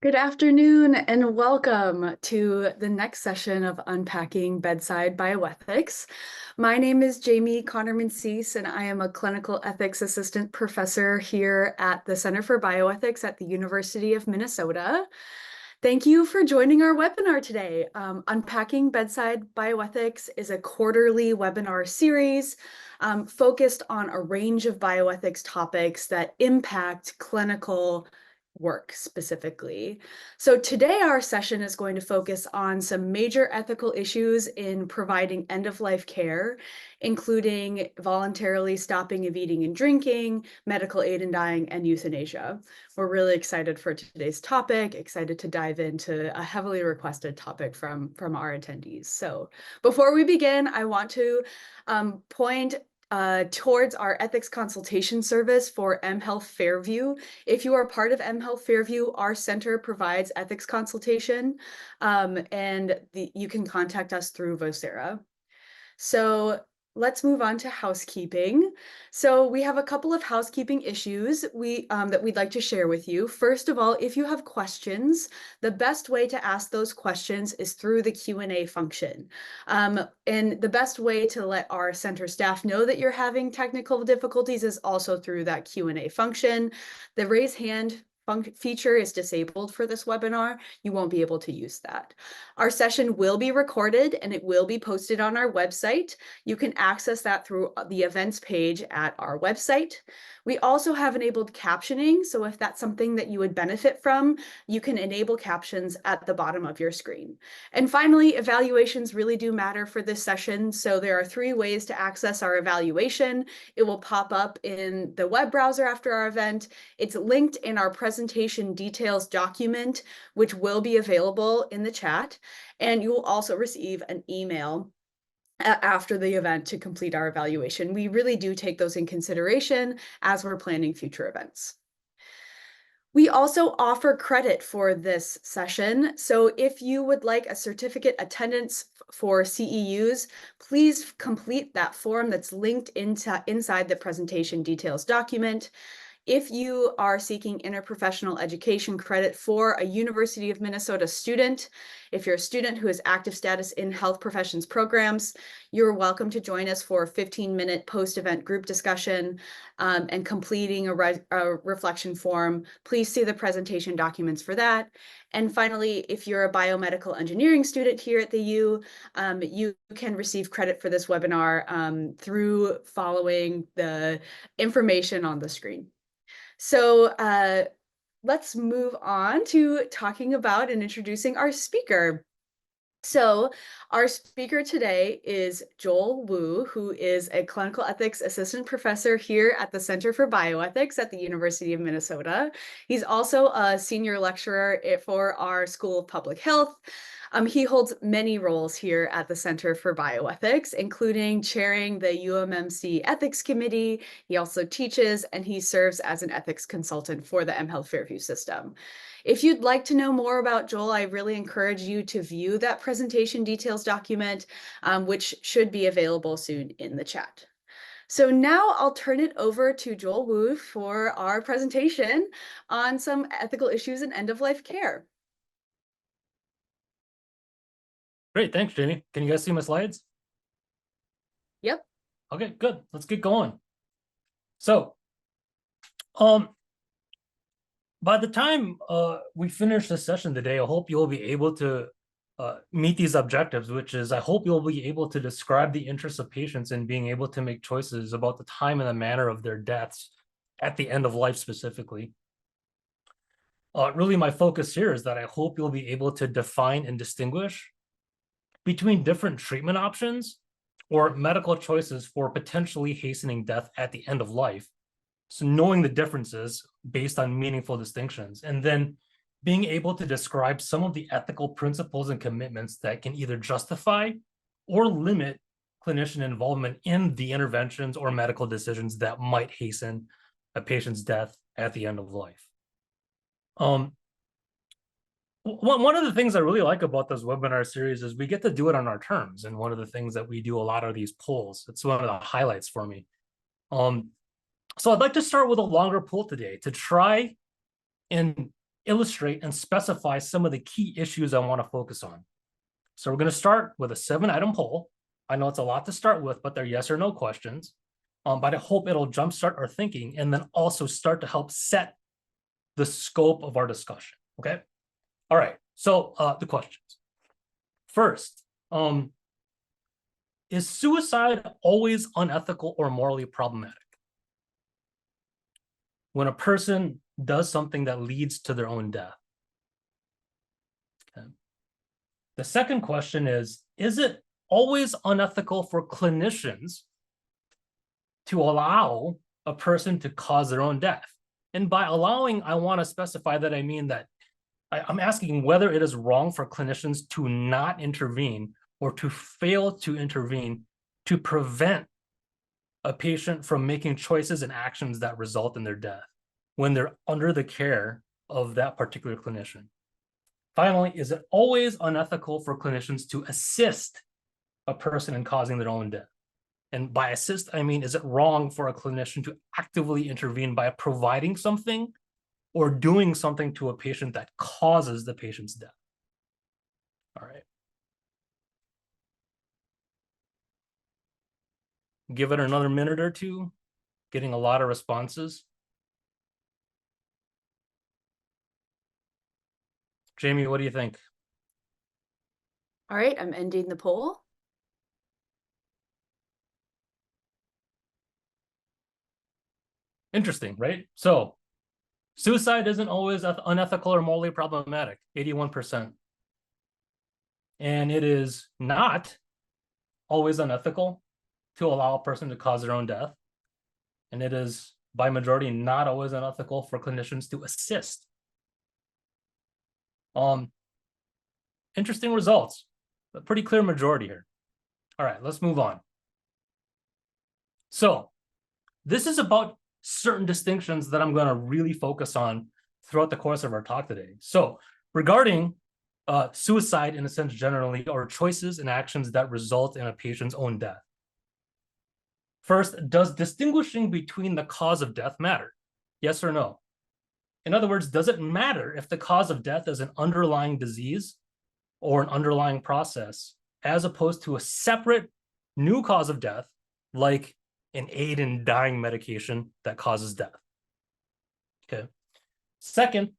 Good afternoon and welcome to the next session of Unpacking Bedside Bioethics. My name is Jamie Connerman-Cease and I am a clinical ethics assistant professor here at the Center for Bioethics at the University of Minnesota. Thank you for joining our webinar today. Unpacking Bedside Bioethics is a quarterly webinar series focused on a range of bioethics topics that impact clinical work specifically. So today our session is going to focus on some major ethical issues in providing end-of-life care, including voluntarily stopping of eating and drinking, medical aid in dying, and euthanasia. We're really excited for today's topic, excited to dive into a heavily requested topic from our attendees. So before we begin, I want to point towards our ethics consultation service for mHealth Fairview. If you are part of mHealth Fairview, our center provides ethics consultation, and you can contact us through Vocera. So let's move on to housekeeping. So we have a couple of housekeeping issues that we'd like to share with you. First of all, if you have questions, the best way to ask those questions is through the Q&A function. And the best way to let our center staff know that you're having technical difficulties is also through that Q&A function. The raise hand feature is disabled for this webinar. You won't be able to use that. Our session will be recorded and it will be posted on our website. You can access that through the events page at our website. We also have enabled captioning, so if that's something that you would benefit from, you can enable captions at the bottom of your screen. And finally, evaluations really do matter for this session, so there are 3 ways to access our evaluation. It will pop up in the web browser after our event. It's linked in our presentation details document, which will be available in the chat, and you will also receive an email after the event to complete our evaluation. We really do take those in consideration as we're planning future events. We also offer credit for this session. So if you would like a certificate attendance for CEUs, please complete that form that's linked inside the presentation details document. If you are seeking interprofessional education credit for a University of Minnesota student, if you're a student who has active status in health professions programs, you're welcome to join us for a 15-minute post-event group discussion and completing a reflection form. Please see the presentation documents for that. And finally, if you're a biomedical engineering student here at the U, you can receive credit for this webinar through following the information on the screen. So let's move on to talking about and introducing our speaker. So our speaker today is Joel Wu, who is a clinical ethics assistant professor here at the Center for Bioethics at the University of Minnesota. He's also a senior lecturer for our School of Public Health. He holds many roles here at the Center for Bioethics, including chairing the UMMC Ethics Committee. He also teaches and he serves as an ethics consultant for the mHealth Fairview system. If you'd like to know more about Joel, I really encourage you to view that presentation details document, which should be available soon in the chat. So now I'll turn it over to Joel Wu for our presentation on some ethical issues in end-of-life care. Great, thanks, Jamie. Can you guys see my slides? Yep. Okay, good. Let's get going. So, by the time we finish this session today, I hope you'll be able to meet these objectives, which is I hope you'll be able to describe the interests of patients in being able to make choices about the time and the manner of their deaths at the end of life specifically. Really, my focus here is that I hope you'll be able to define and distinguish between different treatment options or medical choices for potentially hastening death at the end of life. So knowing the differences based on meaningful distinctions, and then being able to describe some of the ethical principles and commitments that can either justify or limit clinician involvement in the interventions or medical decisions that might hasten a patient's death at the end of life. One of the things I really like about this webinar series is we get to do it on our terms. And one of the things that we do a lot of these polls, it's one of the highlights for me. So I'd like to start with a longer poll today to try and illustrate and specify some of the key issues I want to focus on. So we're going to start with a 7-item poll. I know it's a lot to start with, but they're yes or no questions. But I hope it'll jumpstart our thinking and then also start to help set the scope of our discussion. Okay. All right. So the questions. First, is suicide always unethical or morally problematic? When a person does something that leads to their own death. Okay. The second question is it always unethical for clinicians to allow a person to cause their own death? And by allowing, I want to specify that I mean that I'm asking whether it is wrong for clinicians to not intervene or to fail to intervene to prevent a patient from making choices and actions that result in their death when they're under the care of that particular clinician. Finally, is it always unethical for clinicians to assist a person in causing their own death? And by assist, I mean, is it wrong for a clinician to actively intervene by providing something or doing something to a patient that causes the patient's death? All right. Give it another minute or two, getting a lot of responses. Jamie, what do you think? All right, I'm ending the poll. Interesting, right? So suicide isn't always unethical or morally problematic, 81%. And it is not always unethical to allow a person to cause their own death. And it is, by majority, not always unethical for clinicians to assist. Interesting results, a pretty clear majority here. All right, let's move on. So this is about certain distinctions that I'm going to really focus on throughout the course of our talk today. So regarding suicide in a sense generally, or choices and actions that result in a patient's own death. First, does distinguishing between the cause of death matter? Yes or no? In other words, does it matter if the cause of death is an underlying disease or an underlying process, as opposed to a separate new cause of death, like an aid in dying medication that causes death? Okay. Second,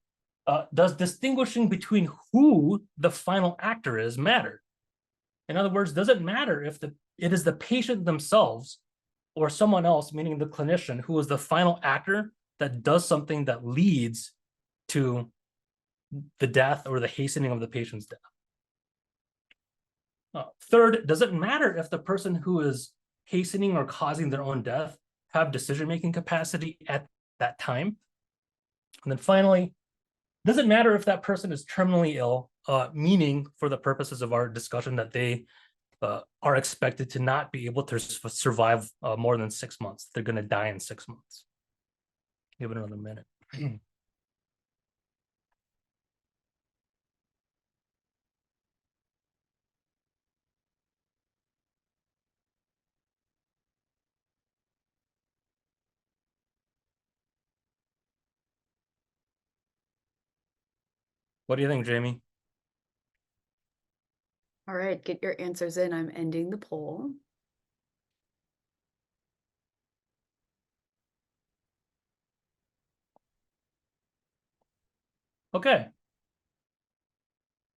does distinguishing between who the final actor is matter? In other words, does it matter if it is the patient themselves or someone else, meaning the clinician, who is the final actor that does something that leads to the death or the hastening of the patient's death? Third, does it matter if the person who is hastening or causing their own death have decision-making capacity at that time? And then finally, does it matter if that person is terminally ill, meaning for the purposes of our discussion that they are expected to not be able to survive more than 6 months? They're going to die in 6 months. Give it another minute. What do you think, Jamie? All right, get your answers in. I'm ending the poll. Okay.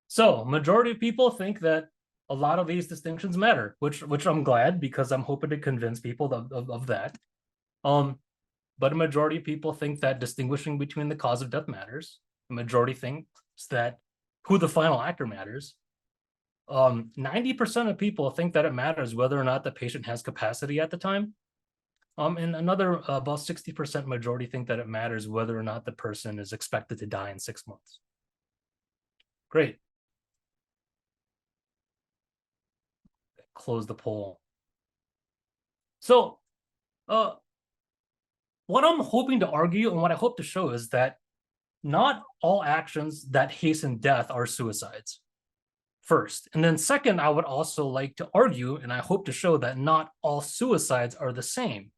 So majority of people think that a lot of these distinctions matter, which I'm glad, because I'm hoping to convince people of that. But a majority of people think that distinguishing between the cause of death matters. A majority thinks that who the final actor matters. 90% of people think that it matters whether or not the patient has capacity at the time. And another about 60% majority think that it matters whether or not the person is expected to die in 6 months. Great. Close the poll. So what I'm hoping to argue and what I hope to show is that not all actions that hasten death are suicides, first. And then second, I would also like to argue, and I hope to show, that not all suicides are the same,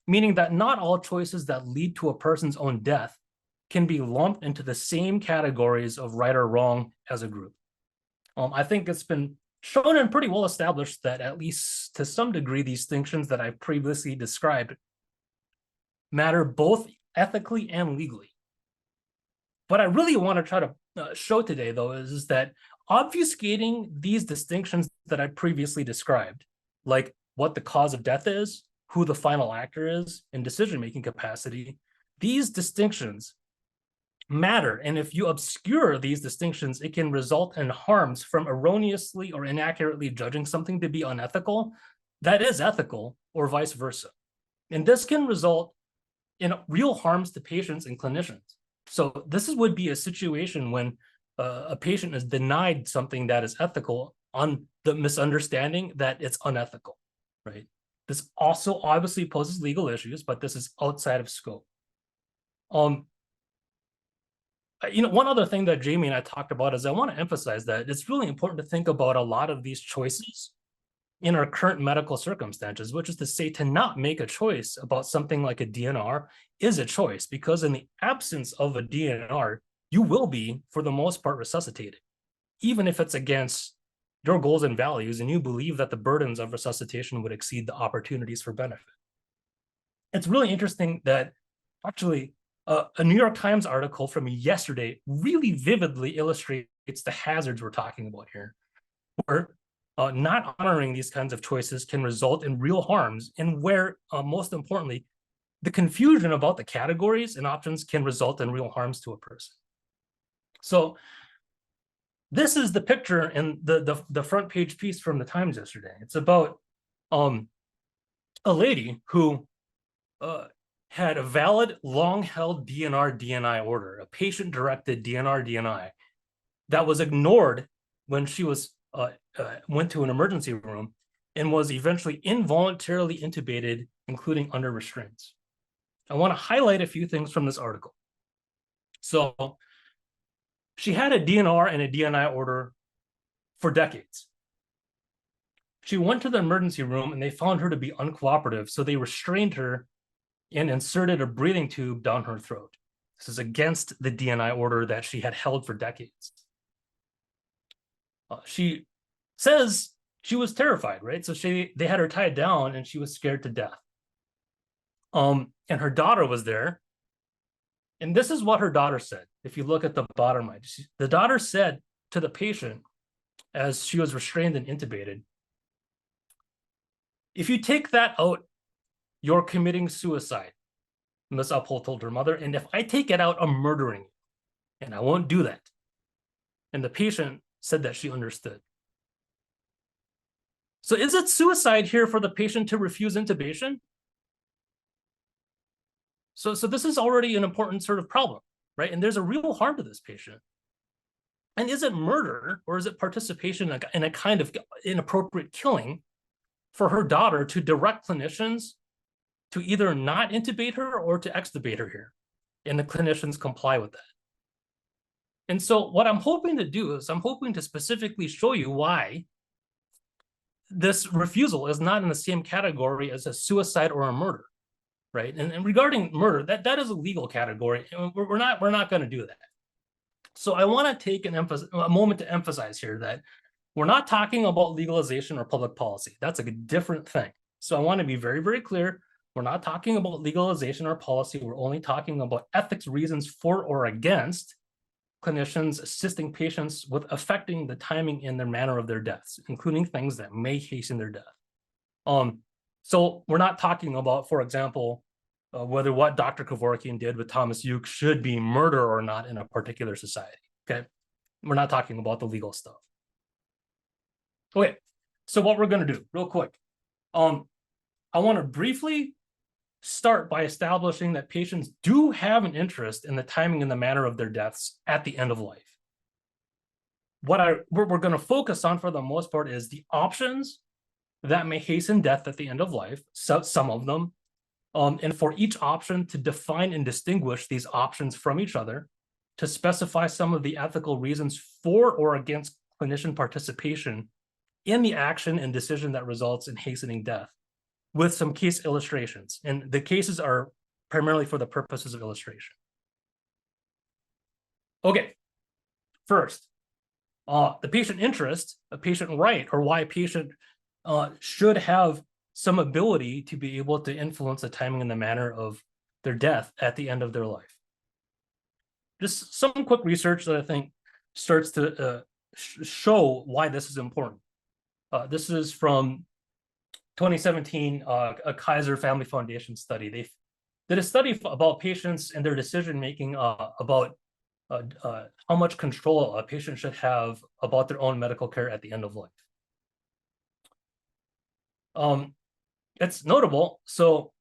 meaning that not all choices that lead to a person's own death can be lumped into the same categories of right or wrong as a group. I think it's been shown and pretty well established that at least to some degree, these distinctions that I previously described matter both ethically and legally. What I really want to try to show today, though, is that obfuscating these distinctions that I previously described, like what the cause of death is, who the final actor is, and decision-making capacity, these distinctions matter. And if you obscure these distinctions, it can result in harms from erroneously or inaccurately judging something to be unethical that is ethical, or vice versa. And this can result in real harms to patients and clinicians. So this would be a situation when a patient is denied something that is ethical on the misunderstanding that it's unethical, right? This also obviously poses legal issues, but this is outside of scope. One other thing that Jamie and I talked about is I want to emphasize that it's really important to think about a lot of these choices in our current medical circumstances, which is to say, to not make a choice about something like a DNR is a choice, because in the absence of a DNR, you will be, for the most part, resuscitated, even if it's against your goals and values, and you believe that the burdens of resuscitation would exceed the opportunities for benefit. It's really interesting that actually a New York Times article from yesterday really vividly illustrates the hazards we're talking about here, where not honoring these kinds of choices can result in real harms, and where, most importantly, the confusion about the categories and options can result in real harms to a person. So this is the picture in the front page piece from the Times yesterday. It's about a lady who had a valid, long-held DNR-DNI order, a patient-directed DNR-DNI, that was ignored when she was went to an emergency room and was eventually involuntarily intubated, including under restraints. I want to highlight a few things from this article. So she had a DNR and a DNI order for decades. She went to the emergency room and they found her to be uncooperative, so they restrained her and inserted a breathing tube down her throat. This is against the DNI order that she had held for decades. She says she was terrified, right? So they had her tied down and she was scared to death. And her daughter was there. And this is what her daughter said. If you look at the bottom right, the daughter said to the patient as she was restrained and intubated, "If you take that out, you're committing suicide," Miss Uphold told her mother. "And if I take it out, I'm murdering you. And I won't do that." And the patient said that she understood. So is it suicide here for the patient to refuse intubation? So this is already an important sort of problem, right? And there's a real harm to this patient. And is it murder, or is it participation in a kind of inappropriate killing for her daughter to direct clinicians to either not intubate her or to extubate her here? And the clinicians comply with that. And so what I'm hoping to do is I'm hoping to specifically show you why this refusal is not in the same category as a suicide or a murder, right? And regarding murder, that is a legal category, and we're not going to do that. So I want to take a moment to emphasize here that we're not talking about legalization or public policy. That's a different thing. So I want to be very, very clear. We're not talking about legalization or policy. We're only talking about ethics reasons for or against clinicians assisting patients with affecting the timing and the manner of their deaths, including things that may hasten their death. So we're not talking about, for example, whether what Dr. Kevorkian did with Thomas Uke should be murder or not in a particular society, okay? We're not talking about the legal stuff. Okay, so what we're gonna do, real quick, I wanna briefly start by establishing that patients do have an interest in the timing and the manner of their deaths at the end of life. What we're going to focus on for the most part is the options that may hasten death at the end of life, so some of them, and for each option to define and distinguish these options from each other, to specify some of the ethical reasons for or against clinician participation in the action and decision that results in hastening death, with some case illustrations. And the cases are primarily for the purposes of illustration. Okay, first, the patient interest, a patient right, or why a patient should have some ability to be able to influence the timing and the manner of their death at the end of their life. Just some quick research that I think starts to show why this is important. This is from 2017, a Kaiser Family Foundation study. They did a study about patients and their decision-making about how much control a patient should have about their own medical care at the end of life. It's notable. So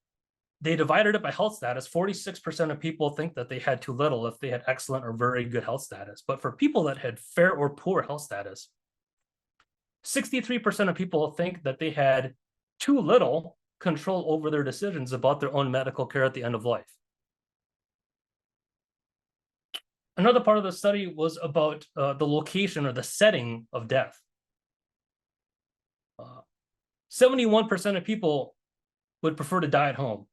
they divided it by health status. 46% of people think that they had too little if they had excellent or very good health status. But for people that had fair or poor health status, 63% of people think that they had too little control over their decisions about their own medical care at the end of life. Another part of the study was about the location or the setting of death. 71% of people would prefer to die at home.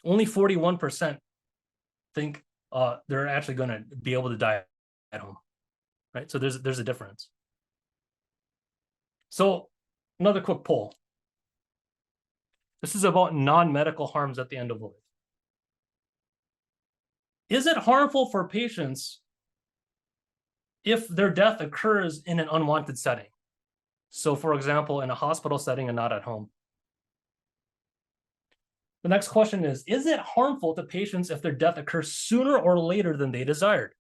Only 41% think they're actually going to be able to die at home, right? So there's a difference. So another quick poll. This is about non-medical harms at the end of life. Is it harmful for patients if their death occurs in an unwanted setting? So, for example, in a hospital setting and not at home. The next question is it harmful to patients if their death occurs sooner or later than they desired?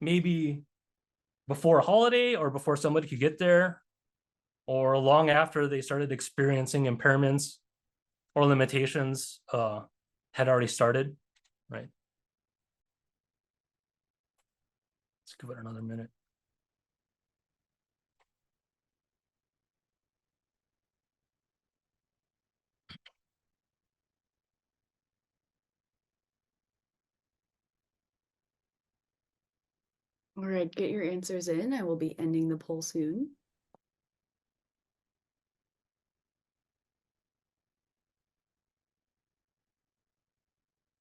Maybe before a holiday or before somebody could get there, or long after they started experiencing impairments or limitations had already started, right? Let's give it another minute. All right, get your answers in. I will be ending the poll soon.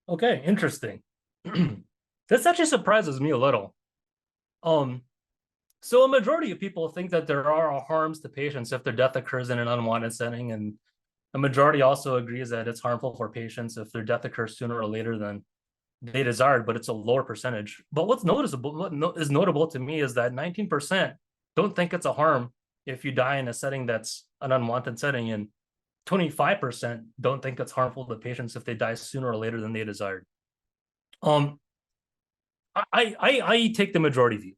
Okay, interesting. This actually surprises me a little. So a majority of people think that there are harms to patients if their death occurs in an unwanted setting, and a majority also agrees that it's harmful for patients if their death occurs sooner or later than they desired, but it's a lower percentage. But what's noticeable, what is notable to me is that 19% don't think it's a harm if you die in a setting that's an unwanted setting, and 25% don't think it's harmful to patients if they die sooner or later than they desired. I take the majority view.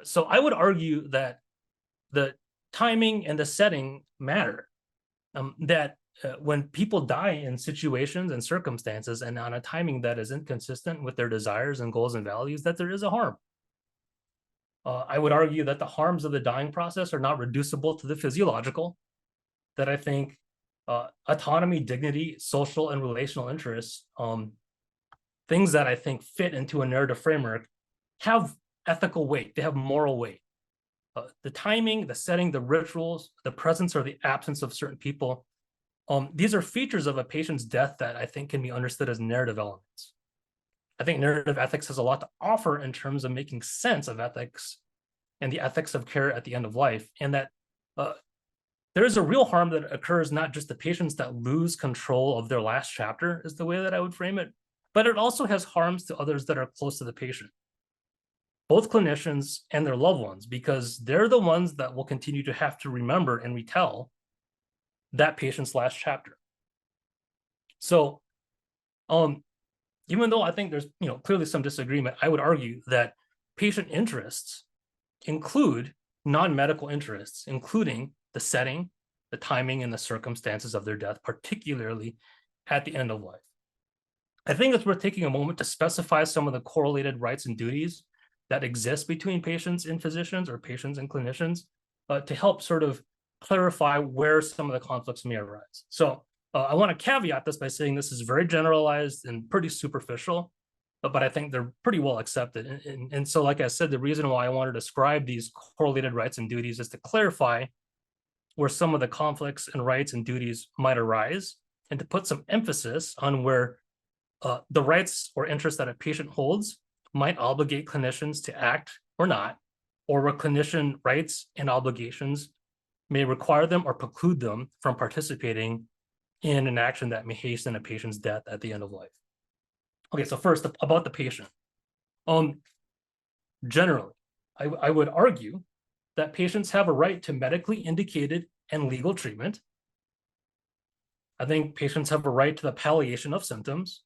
So I would argue that the timing and the setting matter. That when people die in situations and circumstances and on a timing that is inconsistent with their desires and goals and values, that there is a harm. I would argue that the harms of the dying process are not reducible to the physiological, that I think autonomy, dignity, social and relational interests, things that I think fit into a narrative framework, have ethical weight, they have moral weight. The timing, the setting, the rituals, the presence or the absence of certain people, these are features of a patient's death that I think can be understood as narrative elements. I think narrative ethics has a lot to offer in terms of making sense of ethics and the ethics of care at the end of life, and that there is a real harm that occurs not just to patients that lose control of their last chapter, is the way that I would frame it, but it also has harms to others that are close to the patient, both clinicians and their loved ones, because they're the ones that will continue to have to remember and retell that patient's last chapter. So, even though I think there's clearly some disagreement, I would argue that patient interests include non-medical interests, including the setting, the timing, and the circumstances of their death, particularly at the end of life. I think it's worth taking a moment to specify some of the correlated rights and duties that exist between patients and physicians, or patients and clinicians, to help sort of clarify where some of the conflicts may arise. So I want to caveat this by saying this is very generalized and pretty superficial, but I think they're pretty well accepted. And so, like I said, the reason why I want to describe these correlated rights and duties is to clarify where some of the conflicts and rights and duties might arise, and to put some emphasis on where the rights or interests that a patient holds might obligate clinicians to act or not, or where clinician rights and obligations may require them or preclude them from participating in an action that may hasten a patient's death at the end of life. Okay, so first, about the patient. Generally, I would argue that patients have a right to medically indicated and legal treatment. I think patients have a right to the palliation of symptoms.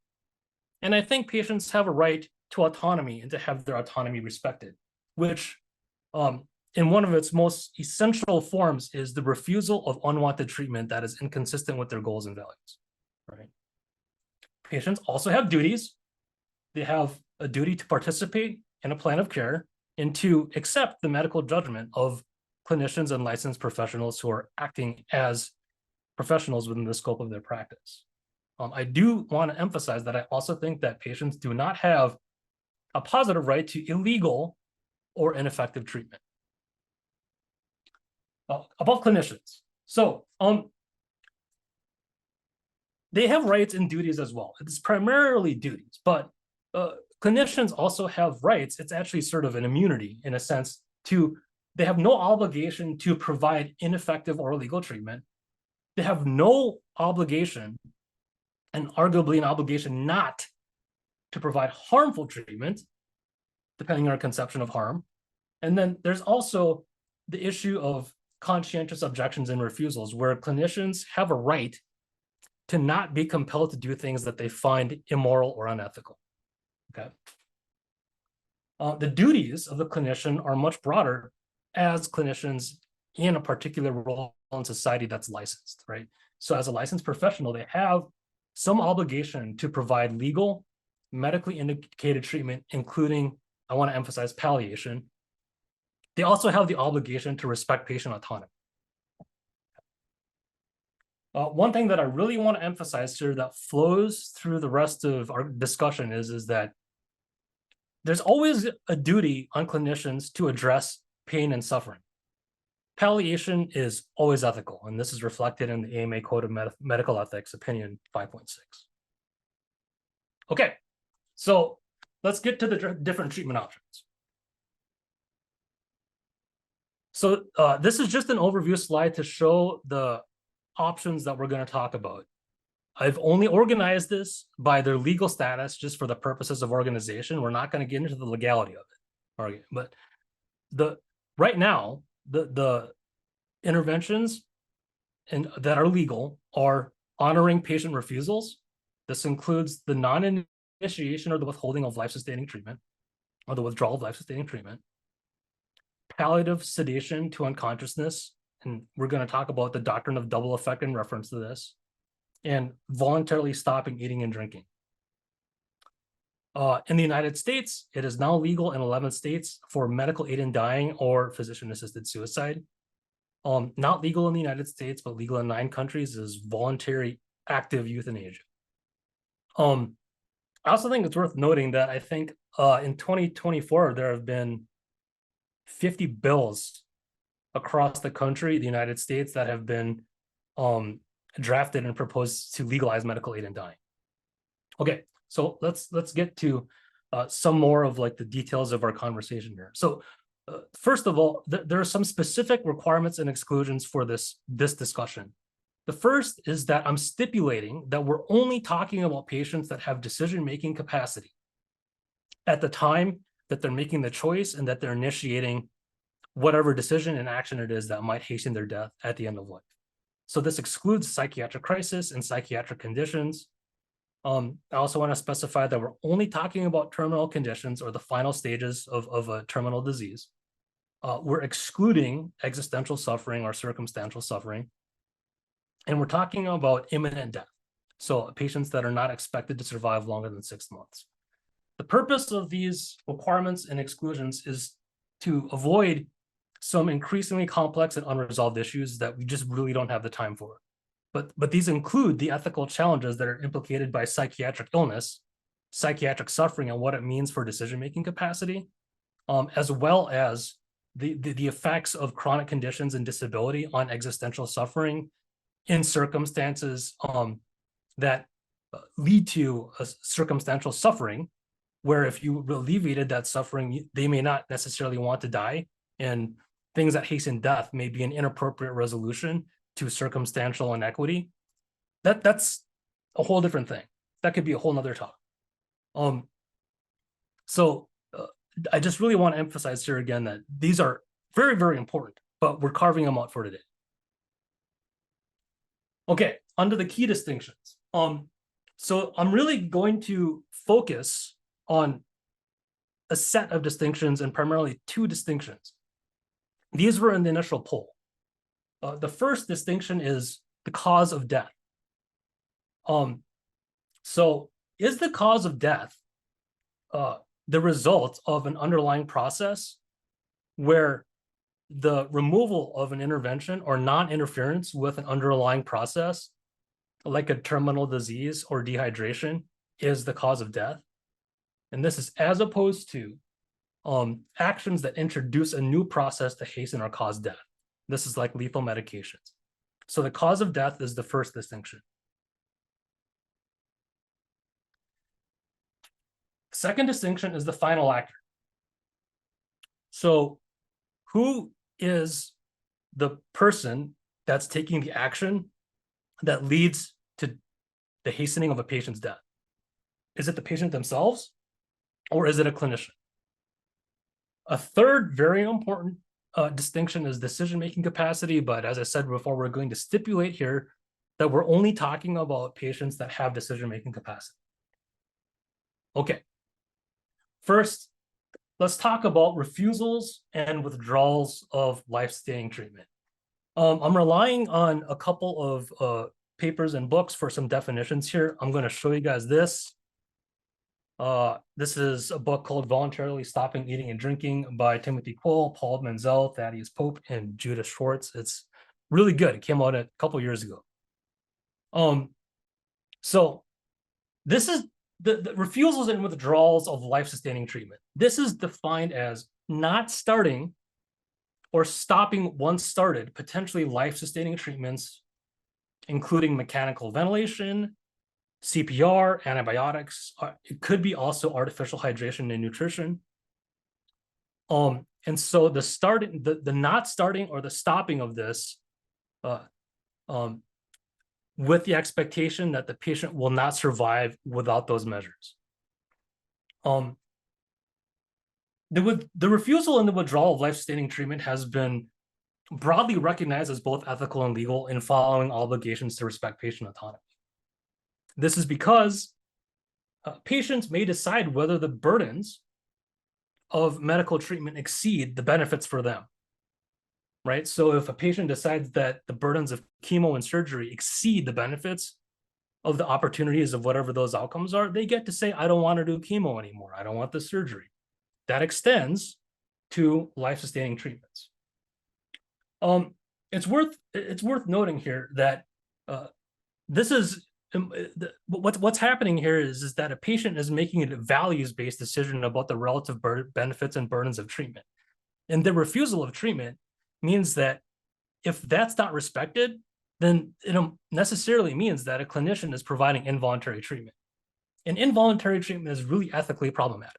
And I think patients have a right to autonomy and to have their autonomy respected, which in one of its most essential forms is the refusal of unwanted treatment that is inconsistent with their goals and values, right? Patients also have duties. They have a duty to participate in a plan of care and to accept the medical judgment of clinicians and licensed professionals who are acting as professionals within the scope of their practice. I do want to emphasize that I also think that patients do not have a positive right to illegal or ineffective treatment. About clinicians. So they have rights and duties as well. It's primarily duties, but clinicians also have rights. It's actually sort of an immunity in a sense they have no obligation to provide ineffective or illegal treatment. They have no obligation, and arguably an obligation not to provide harmful treatment, depending on our conception of harm. And then there's also the issue of conscientious objections and refusals, where clinicians have a right to not be compelled to do things that they find immoral or unethical. Okay. The duties of the clinician are much broader as clinicians in a particular role in society that's licensed, right? So as a licensed professional, they have some obligation to provide legal, medically indicated treatment, including, I want to emphasize, palliation. They also have the obligation to respect patient autonomy. One thing that I really want to emphasize here that flows through the rest of our discussion is that there's always a duty on clinicians to address pain and suffering. Palliation is always ethical, and this is reflected in the AMA Code of Medical Ethics, Opinion 5.6. Okay, so let's get to the different treatment options. So this is just an overview slide to show the options that we're going to talk about. I've only organized this by their legal status just for the purposes of organization. We're not going to get into the legality of it. Okay, but right now, the interventions that are legal are honoring patient refusals. This includes the non-initiation or the withholding of life-sustaining treatment, or the withdrawal of life-sustaining treatment, palliative sedation to unconsciousness, and we're going to talk about the doctrine of double effect in reference to this, and voluntarily stopping eating and drinking. In the United States, it is now legal in 11 states for medical aid in dying or physician-assisted suicide. Not legal in the United States, but legal in 9 countries is voluntary active euthanasia. I also think it's worth noting that I think in 2024, there have been 50 bills across the country, the United States, that have been drafted and proposed to legalize medical aid in dying. Okay, so let's get to some more of like the details of our conversation here. So first of all, there are some specific requirements and exclusions for this discussion. The first is that I'm stipulating that we're only talking about patients that have decision-making capacity at the time that they're making the choice and that they're initiating whatever decision and action it is that might hasten their death at the end of life. So this excludes psychiatric crisis and psychiatric conditions. I also want to specify that we're only talking about terminal conditions or the final stages of a terminal disease. We're excluding existential suffering or circumstantial suffering. And we're talking about imminent death. So patients that are not expected to survive longer than 6 months. The purpose of these requirements and exclusions is to avoid some increasingly complex and unresolved issues that we just really don't have the time for. But these include the ethical challenges that are implicated by psychiatric illness, psychiatric suffering, and what it means for decision-making capacity, as well as the effects of chronic conditions and disability on existential suffering in circumstances that lead to a circumstantial suffering, where if you alleviated that suffering, they may not necessarily want to die, and things that hasten death may be an inappropriate resolution to circumstantial inequity. That's a whole different thing. That could be a whole nother talk. So I just really want to emphasize here again that these are very, very important, but we're carving them out for today. Okay, under the key distinctions. So I'm really going to focus on a set of distinctions, and primarily two distinctions. These were in the initial poll. The first distinction is the cause of death. So is the cause of death the result of an underlying process where the removal of an intervention or non-interference with an underlying process, like a terminal disease or dehydration, is the cause of death? And this is as opposed to actions that introduce a new process to hasten or cause death. This is like lethal medications. So the cause of death is the first distinction. Second distinction is the final actor. So who is the person that's taking the action that leads to the hastening of a patient's death? Is it the patient themselves, or is it a clinician? A third very important distinction is decision-making capacity, but as I said before, we're going to stipulate here that we're only talking about patients that have decision-making capacity. Okay. First, let's talk about refusals and withdrawals of life-sustaining treatment. I'm relying on a couple of papers and books for some definitions here. I'm going to show you guys this. This is a book called Voluntary Stopping Eating and Drinking by Timothy Quill, Paul Menzel, Thaddeus Pope, and Judith Schwartz. It's really good. It came out a couple years ago. So this is the refusals and withdrawals of life-sustaining treatment. This is defined as not starting or stopping once started potentially life-sustaining treatments, including mechanical ventilation, CPR, antibiotics. It could be also artificial hydration and nutrition. And so the not starting or the stopping of this with the expectation that the patient will not survive without those measures. The refusal and the withdrawal of life-sustaining treatment has been broadly recognized as both ethical and legal in following obligations to respect patient autonomy. This is because patients may decide whether the burdens of medical treatment exceed the benefits for them, right? So if a patient decides that the burdens of chemo and surgery exceed the benefits of the opportunities of whatever those outcomes are, they get to say, I don't want to do chemo anymore. I don't want the surgery. That extends to life-sustaining treatments. It's worth noting here that this is what's happening here is that a patient is making a values-based decision about the relative benefits and burdens of treatment. And the refusal of treatment means that if that's not respected, then it necessarily means that a clinician is providing involuntary treatment. And involuntary treatment is really ethically problematic.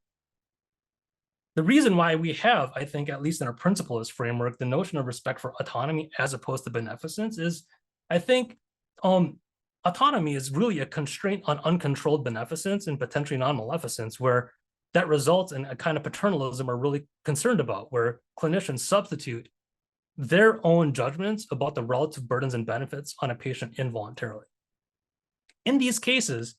The reason why we have, I think, at least in our principles framework, the notion of respect for autonomy as opposed to beneficence is, I think, autonomy is really a constraint on uncontrolled beneficence and potentially non-maleficence, where that results in a kind of paternalism we're really concerned about, where clinicians substitute their own judgments about the relative burdens and benefits on a patient involuntarily. In these cases,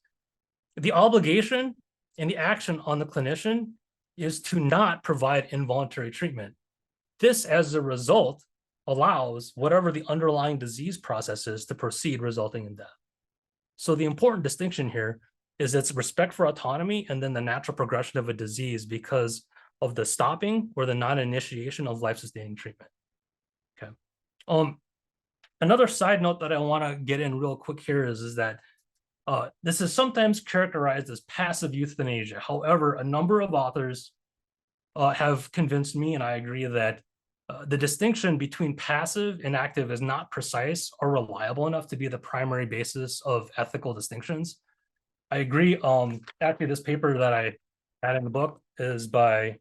the obligation and the action on the clinician is to not provide involuntary treatment. This, as a result, allows whatever the underlying disease process is to proceed, resulting in death. So the important distinction here is it's respect for autonomy and then the natural progression of a disease because of the stopping or the non-initiation of life-sustaining treatment. Okay. Another side note that I want to get in real quick here is that this is sometimes characterized as passive euthanasia. However, a number of authors have convinced me, and I agree, that the distinction between passive and active is not precise or reliable enough to be the primary basis of ethical distinctions. I agree. Actually, this paper that I had in the book is by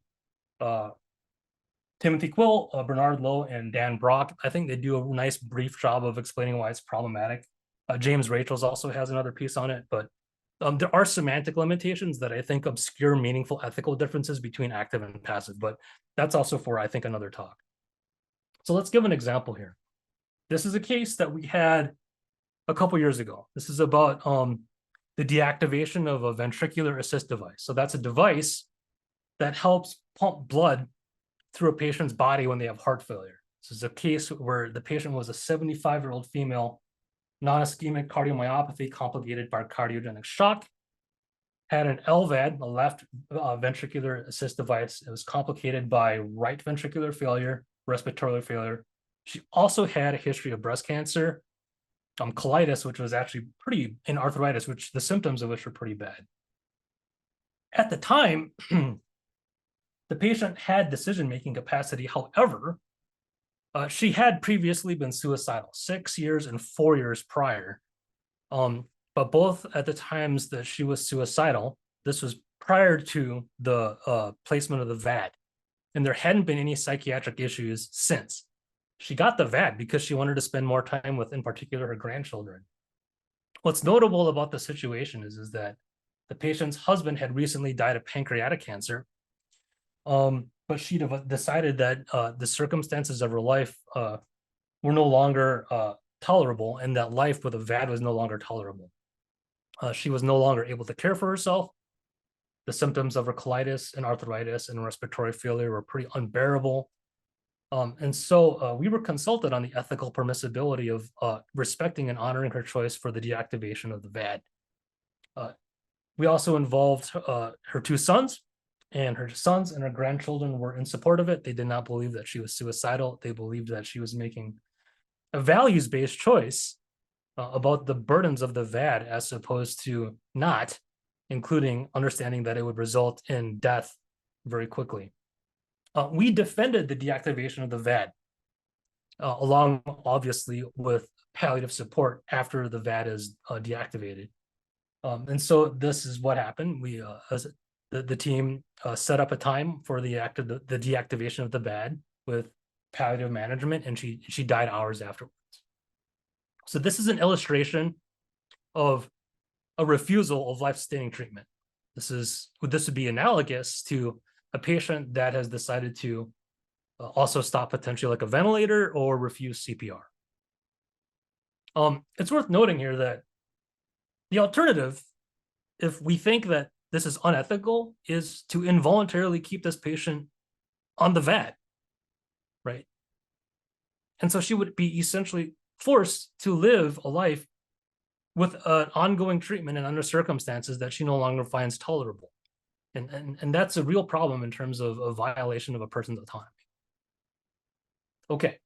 Timothy Quill, Bernard Lowe, and Dan Brock. I think they do a nice brief job of explaining why it's problematic. James Rachels also has another piece on it, but there are semantic limitations that I think obscure meaningful ethical differences between active and passive, but that's also for, I think, another talk. So let's give an example here. This is a case that we had a couple years ago. This is about the deactivation of a ventricular assist device. So that's a device that helps pump blood through a patient's body when they have heart failure. This is a case where the patient was a 75-year-old female, non-ischemic cardiomyopathy complicated by cardiogenic shock, had an LVAD, a left ventricular assist device. It was complicated by right ventricular failure, respiratory failure. She also had a history of breast cancer, colitis, which was actually pretty, and arthritis, which the symptoms of which were pretty bad. At the time, the patient had decision-making capacity. However, she had previously been suicidal 6 years and 4 years prior. But both at the times that she was suicidal, this was prior to the placement of the VAD, and there hadn't been any psychiatric issues since. She got the VAD because she wanted to spend more time with, in particular, her grandchildren. What's notable about the situation is that the patient's husband had recently died of pancreatic cancer, but she decided that the circumstances of her life were no longer tolerable, and that life with a VAD was no longer tolerable. She was no longer able to care for herself. The symptoms of her colitis and arthritis and respiratory failure were pretty unbearable. And so we were consulted on the ethical permissibility of respecting and honoring her choice for the deactivation of the VAD. We also involved her two sons, and her sons and her grandchildren were in support of it. They did not believe that she was suicidal. They believed that she was making a values-based choice about the burdens of the VAD as opposed to not, including understanding that it would result in death very quickly. We defended the deactivation of the VAD, along obviously with palliative support after the VAD is deactivated. And so this is what happened. We, as the team, set up a time for the deactivation of the VAD with palliative management, and she died hours afterwards. So this is an illustration of a refusal of life-sustaining treatment. This would be analogous to a patient that has decided to also stop potentially like a ventilator or refuse CPR. It's worth noting here that the alternative, if we think that this is unethical, is to involuntarily keep this patient on the VAD, right? And so she would be essentially forced to live a life with an ongoing treatment and under circumstances that she no longer finds tolerable. And that's a real problem in terms of a violation of a person's autonomy. Okay,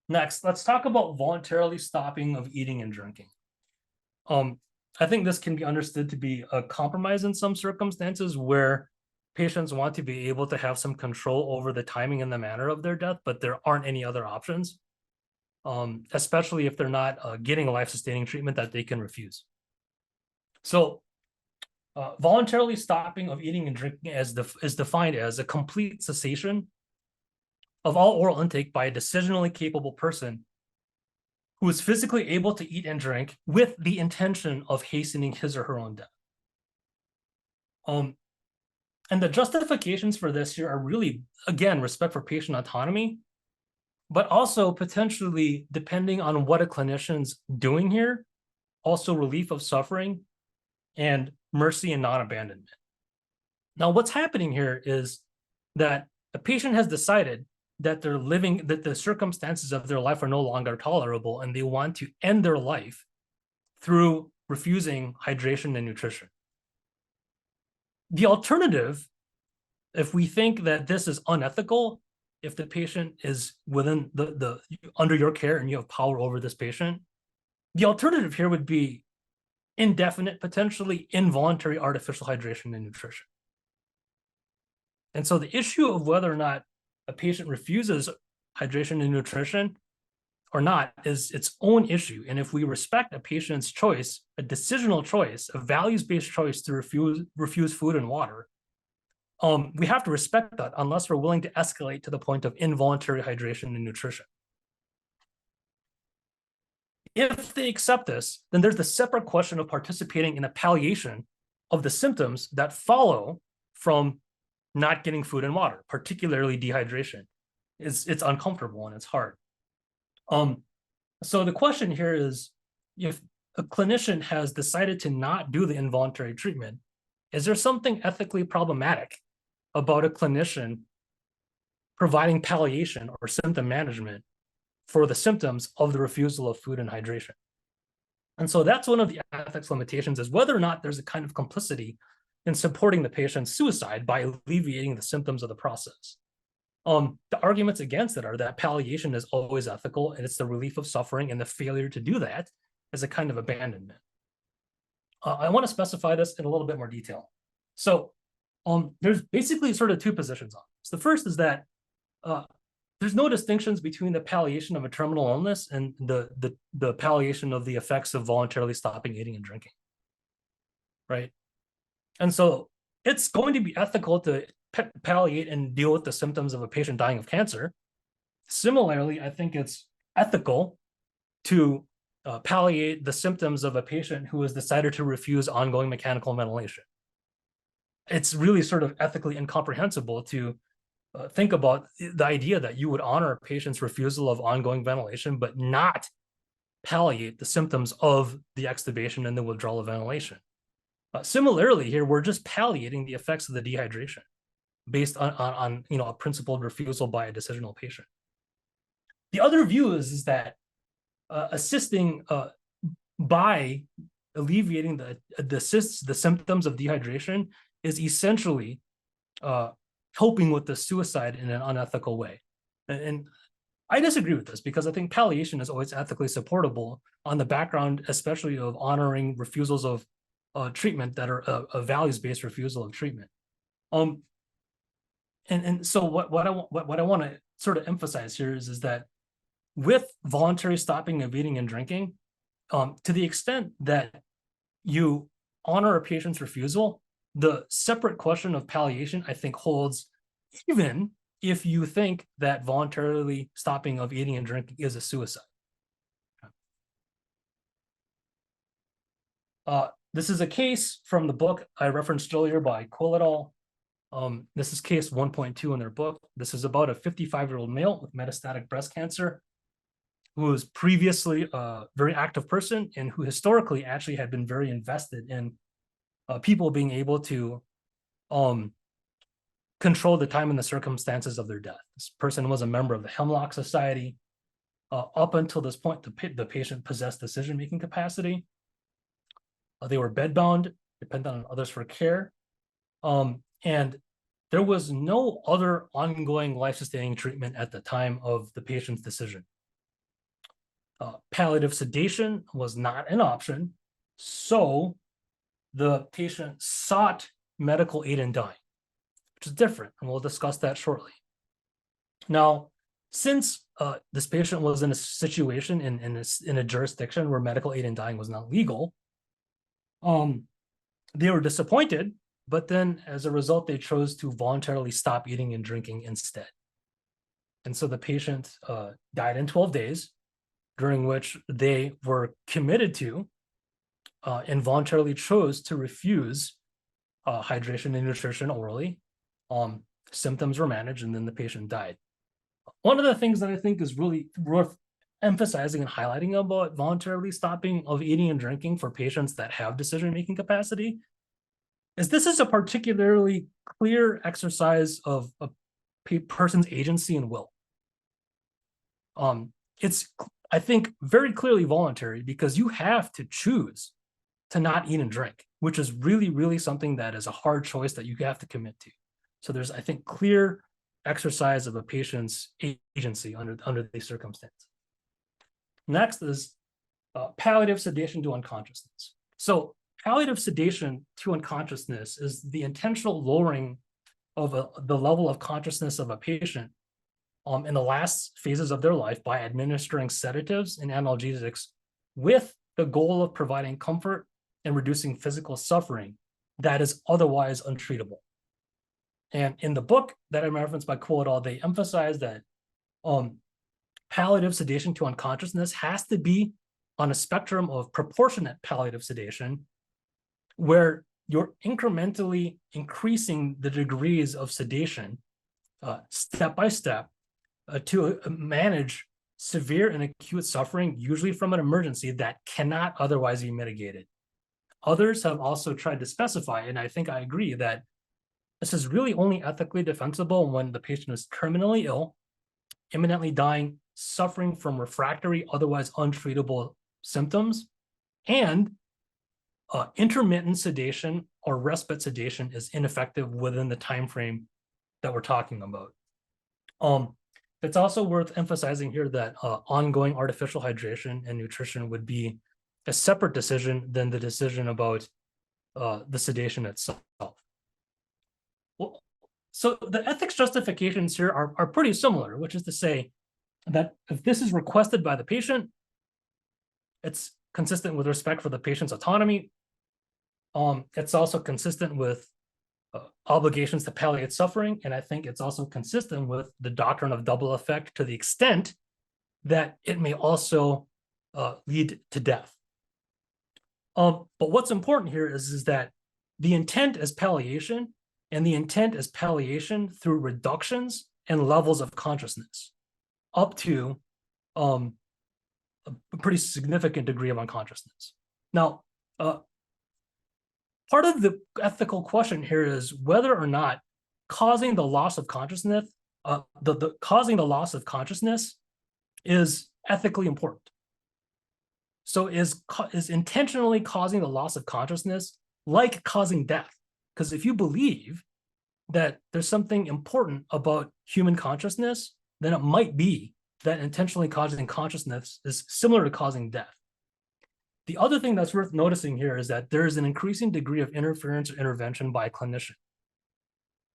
next, let's talk about voluntarily stopping of eating and drinking. I think this can be understood to be a compromise in some circumstances where patients want to be able to have some control over the timing and the manner of their death, but there aren't any other options, especially if they're not getting a life-sustaining treatment that they can refuse. So voluntarily stopping of eating and drinking is defined as a complete cessation of all oral intake by a decisionally capable person who is physically able to eat and drink with the intention of hastening his or her own death. And the justifications for this here are really, again, respect for patient autonomy, but also potentially, depending on what a clinician's doing here, also relief of suffering and mercy and non-abandonment. Now, what's happening here is that a patient has decided that that the circumstances of their life are no longer tolerable, and they want to end their life through refusing hydration and nutrition. The alternative, if we think that this is unethical, if the patient is within under your care and you have power over this patient, the alternative here would be indefinite, potentially involuntary artificial hydration and nutrition. And so the issue of whether or not a patient refuses hydration and nutrition or not is its own issue. And if we respect a patient's choice, a decisional choice, a values-based choice to refuse food and water, we have to respect that unless we're willing to escalate to the point of involuntary hydration and nutrition. If they accept this, then there's the separate question of participating in a palliation of the symptoms that follow from not getting food and water, particularly dehydration. It's uncomfortable and it's hard. So the question here is, if a clinician has decided to not do the involuntary treatment, is there something ethically problematic about a clinician providing palliation or symptom management for the symptoms of the refusal of food and hydration? And so that's one of the ethics limitations, is whether or not there's a kind of complicity in supporting the patient's suicide by alleviating the symptoms of the process. The arguments against it are that palliation is always ethical, and it's the relief of suffering, and the failure to do that is a kind of abandonment. I want to specify this in a little bit more detail. So there's basically sort of two positions on this. The first is that there's no distinctions between the palliation of a terminal illness and the palliation of the effects of voluntarily stopping eating and drinking, right? And so it's going to be ethical to palliate and deal with the symptoms of a patient dying of cancer. Similarly, I think it's ethical to palliate the symptoms of a patient who has decided to refuse ongoing mechanical ventilation. It's really sort of ethically incomprehensible to think about the idea that you would honor a patient's refusal of ongoing ventilation, but not palliate the symptoms of the extubation and the withdrawal of ventilation. Similarly, here, we're just palliating the effects of the dehydration based on a principled refusal by a decisional patient. The other view is that assisting by alleviating the symptoms of dehydration is essentially helping with the suicide in an unethical way. And I disagree with this, because I think palliation is always ethically supportable on the background, especially of honoring refusals of treatment that are a values-based refusal of treatment. And so what I want to sort of emphasize here is that with voluntary stopping of eating and drinking, to the extent that you honor a patient's refusal, the separate question of palliation, I think, holds even if you think that voluntarily stopping of eating and drinking is a suicide. This is a case from the book I referenced earlier by Cole et al. This is case 1.2 in their book. This is about a 55-year-old male with metastatic breast cancer who was previously a very active person and who historically actually had been very invested in people being able to control the time and the circumstances of their death. This person was a member of the Hemlock Society. Up until this point, the patient possessed decision-making capacity. They were bedbound, dependent on others for care. And there was no other ongoing life-sustaining treatment at the time of the patient's decision. Palliative sedation was not an option, so the patient sought medical aid in dying, which is different, and we'll discuss that shortly. Now, since this patient was in a situation in a jurisdiction where medical aid in dying was not legal, they were disappointed, but then as a result, they chose to voluntarily stop eating and drinking instead. And so the patient died in 12 days, during which they were committed to and voluntarily chose to refuse hydration and nutrition orally. Symptoms were managed, and then the patient died. One of the things that I think is really worth emphasizing and highlighting about voluntarily stopping of eating and drinking for patients that have decision-making capacity is this is a particularly clear exercise of a person's agency and will. It's, I think, very clearly voluntary, because you have to choose to not eat and drink, which is really, really something that is a hard choice that you have to commit to. So there's, I think, clear exercise of a patient's agency under these circumstances. Next is palliative sedation to unconsciousness. So palliative sedation to unconsciousness is the intentional lowering of the level of consciousness of a patient in the last phases of their life by administering sedatives and analgesics with the goal of providing comfort and reducing physical suffering that is otherwise untreatable. And in the book that I referenced by Quo et al., they emphasize that palliative sedation to unconsciousness has to be on a spectrum of proportionate palliative sedation, where you're incrementally increasing the degrees of sedation step by step to manage severe and acute suffering, usually from an emergency that cannot otherwise be mitigated. Others have also tried to specify, and I think I agree, that this is really only ethically defensible when the patient is terminally ill, imminently dying, suffering from refractory, otherwise untreatable symptoms, and intermittent sedation or respite sedation is ineffective within the time frame that we're talking about. It's also worth emphasizing here that ongoing artificial hydration and nutrition would be a separate decision than the decision about the sedation itself. Well, so the ethics justifications here are pretty similar, which is to say that if this is requested by the patient, it's consistent with respect for the patient's autonomy. It's also consistent with obligations to palliate suffering, and I think it's also consistent with the doctrine of double effect to the extent that it may also lead to death. But what's important here is that the intent is palliation, and the intent is palliation through reductions and levels of consciousness up to a pretty significant degree of unconsciousness. Now, part of the ethical question here is whether or not causing the loss of consciousness, causing the loss of consciousness is ethically important. So is intentionally causing the loss of consciousness like causing death? Because if you believe that there's something important about human consciousness, then it might be that intentionally causing consciousness is similar to causing death. The other thing that's worth noticing here is that there is an increasing degree of interference or intervention by a clinician.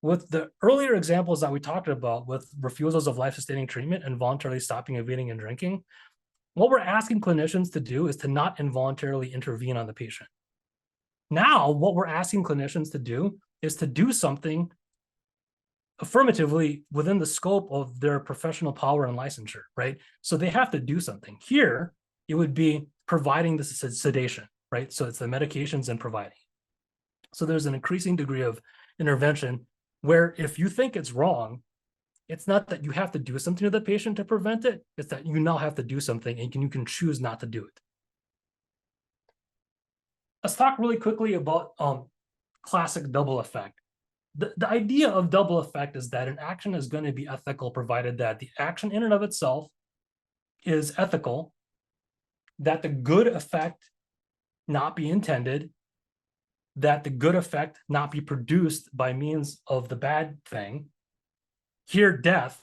With the earlier examples that we talked about with refusals of life-sustaining treatment and voluntarily stopping of eating and drinking, what we're asking clinicians to do is to not involuntarily intervene on the patient. Now, what we're asking clinicians to do is to do something affirmatively within the scope of their professional power and licensure, right? So they have to do something. Here, it would be providing the sedation, right? So it's the medications and providing. So there's an increasing degree of intervention where if you think it's wrong, it's not that you have to do something to the patient to prevent it, it's that you now have to do something and you can choose not to do it. Let's talk really quickly about classic double effect. The idea of double effect is that an action is going to be ethical provided that the action in and of itself is ethical, that the good effect not be intended, that the good effect not be produced by means of the bad thing. Here, death,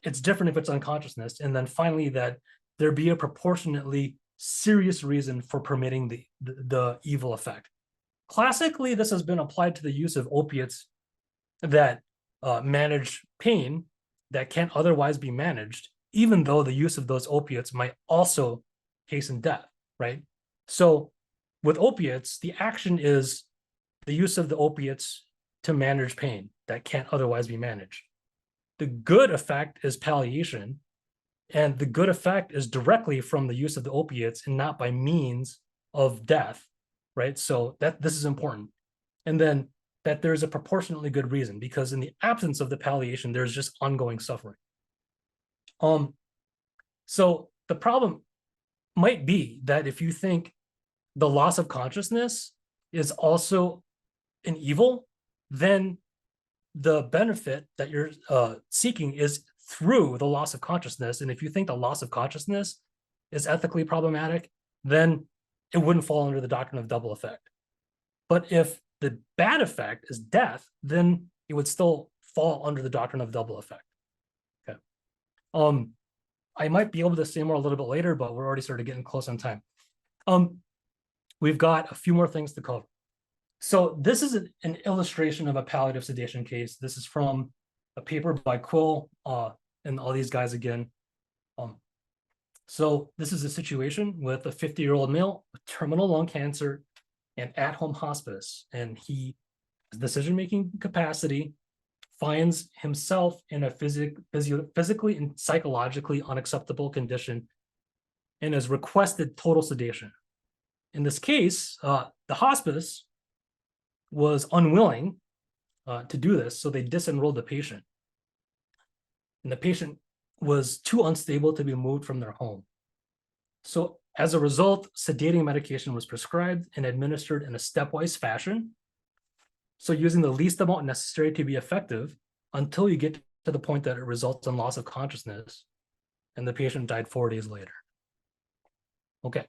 it's different if it's unconsciousness. And then finally, that there be a proportionately serious reason for permitting the evil effect. Classically, this has been applied to the use of opiates that manage pain that can't otherwise be managed, even though the use of those opiates might also hasten death, right? So with opiates, the action is the use of the opiates to manage pain that can't otherwise be managed. The good effect is palliation, and the good effect is directly from the use of the opiates and not by means of death, right? So this is important. And then that there's a proportionately good reason, because in the absence of the palliation, there's just ongoing suffering. So the problem might be that if you think the loss of consciousness is also an evil, then the benefit that you're seeking is through the loss of consciousness. And if you think the loss of consciousness is ethically problematic, then it wouldn't fall under the doctrine of double effect. But if the bad effect is death, then it would still fall under the doctrine of double effect. Okay. I might be able to say more a little bit later, but we're already sort of getting close on time. We've got a few more things to cover. So this is an illustration of a palliative sedation case. This is from a paper by Quill and all these guys again. So this is a situation with a 50-year-old male with terminal lung cancer and at-home hospice, and his decision-making capacity finds himself in a physically and psychologically unacceptable condition and has requested total sedation. In this case, the hospice was unwilling to do this, so they disenrolled the patient. And the patient was too unstable to be moved from their home. So as a result, sedating medication was prescribed and administered in a stepwise fashion. So using the least amount necessary to be effective until you get to the point that it results in loss of consciousness, and the patient died 4 days later. Okay.